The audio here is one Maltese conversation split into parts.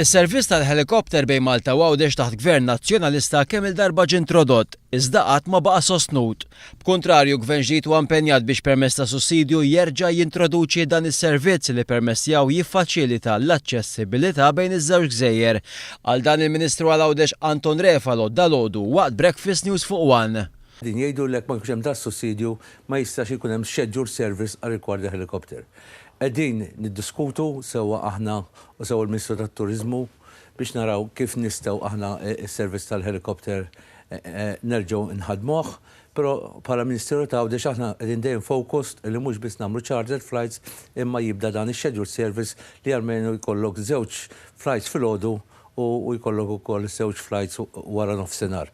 Is-servizz tal-helikopter bejn Malta u Għawdex taħt Gvern Nazzjonalista kemm il-darba ġie introdott, iżda qatt ma baqa' sostnut. B'kuntrarju Gvern ġdid huwa impenjat biex permezz ta' sussidju jerġa' jintroduċi dan is-servizz li permezz tiegħu jiffaċilita l-aċċessibilità bejn iż-żewġ gżejjer. Għal dan il-Ministru għal Għawdex Anton Refalo dalgħodu waqt Breakfast News fuq One. Din jgħidulek ma jkunx hemm da sussidju ma jistax ikun hemm scheduled service għal rigward il-helikopter. Qegħdin niddiskutu sewwa aħna u sewwa l-Ministru tat-Turiżmu biex naraw kif nistgħu aħna s-servizz tal-helikopter nerġgħu nħadmuh, però bħala Ministeru ta' Għawdex aħna qegħdin dejjem focused li mhux biss nagħmlu chartered flights imma jibda dan ix-scheduled service li almenu jkollok żewġ flights filgħodu u jkollok ukoll żewġ flights wara nofsinhar.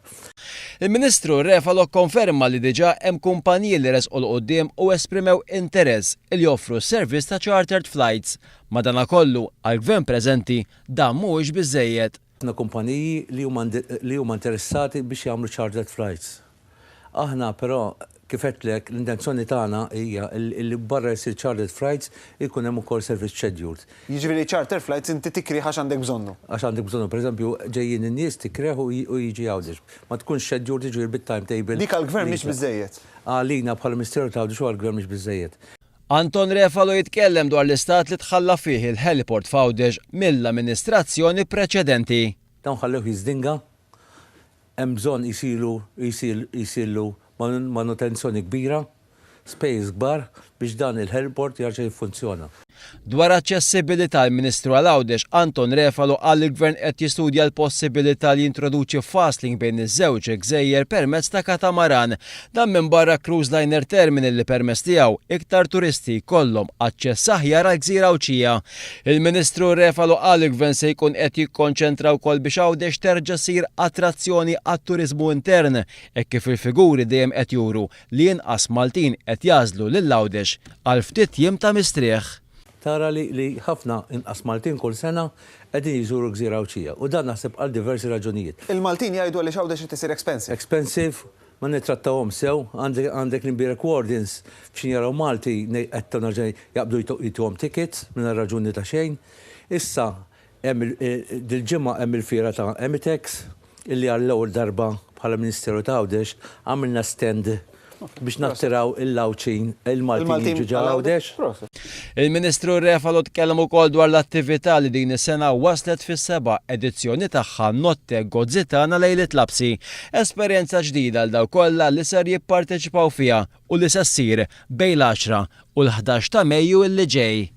Il-Ministru Refalo konferma li diġà hemm kumpaniji li resqu l-qudiem u esprimew interess li joffru s-servizz ta' chartered flights. Madankollu għall-Gvern preżenti dan mhuwiex biżżejjed. Għandna kumpaniji li huma interessati biex jagħmlu chartered flights. Aħna però kif għedlek l-intenzjoni tagħna hija li barra jsir chartered flights ikun hemm ukoll service scheduled. Jiġifieri charter flights inti tikrih għax għandek bżonnu. Għax għandek bżonnu, pereżempju ġejjin in-nies tikreh u jiġi Għawdex. Ma tkunx scheduled jiġri bit-timetable. Dik għall-Gvern mhix biżżejjed. Għalina bħala Ministeru ta' Għawdex u għall-Gvern mhix biżżejjed. Anton Refalo jitkellem dwar l-istat li tħalla fih il-heliport f'Għawdex mill-amministrazzjoni preċedenti. Dawn ħallew jiżdinga, hemm bżonn jisilu manutenzjoni kbira, space kbar biex dan il-heliport jarġa' jiffunzjona. Dwar aċċessibilità l-Ministru għal Għawdex Anton Refalo qal li l-Gvern qed jistudja l-possibilità li jintroduċi fasting bejn iż-żewġ gżejjer permezz ta' katamaran. Dan minn barra cruise liner terminal li permezz tiegħu iktar turisti jkollhom aċċess aħjar għall-Gżira Awċija. Il-Ministru Refalo qal li l-Gvern se jkun qed jikkonċentra wkoll biex Għawdex terġa' ssir attrazzjoni għat-turiżmu intern hekk kif il-figuri dejjem qed juru li inqas Maltin qed jażlu lil Għawdex għal ftit jiem ta' mistrieħ. Tara li ħafna inqas Maltin kull sena qegħdin jiżuru Gżira Awċija u dan naħseb għal diversi raġunijiet. Il-Maltin jgħidu għaliex Għawdex qed isir expensive. Expensive, ma nittrattawhom sew, għandek l-imbirek wardens biex jaraw Malti qed nerġa' jaqbdu jituhom tickets minn raġuni ta' xejn. Issa hemm dil-ġimgħa hemm il-fiera ta' Emitex illi għall-ewwel darba bħala Ministeru ta' Għawdex għamilna stand biex nattiraw il-Lawċin, il-Maltin jiġu ġa Għawdex. Il-Ministru Refalo tkellem ukoll dwar l-attività li din is-sena waslet fis-7 edizzjoni tagħha Notte Gozzitana Lejlet Labsi, esperjenza ġdida għal dawk kollha li ser jipparteċipaw fiha u li se ssir bejn l-10 u l-11 ta' Mejju illi ġej.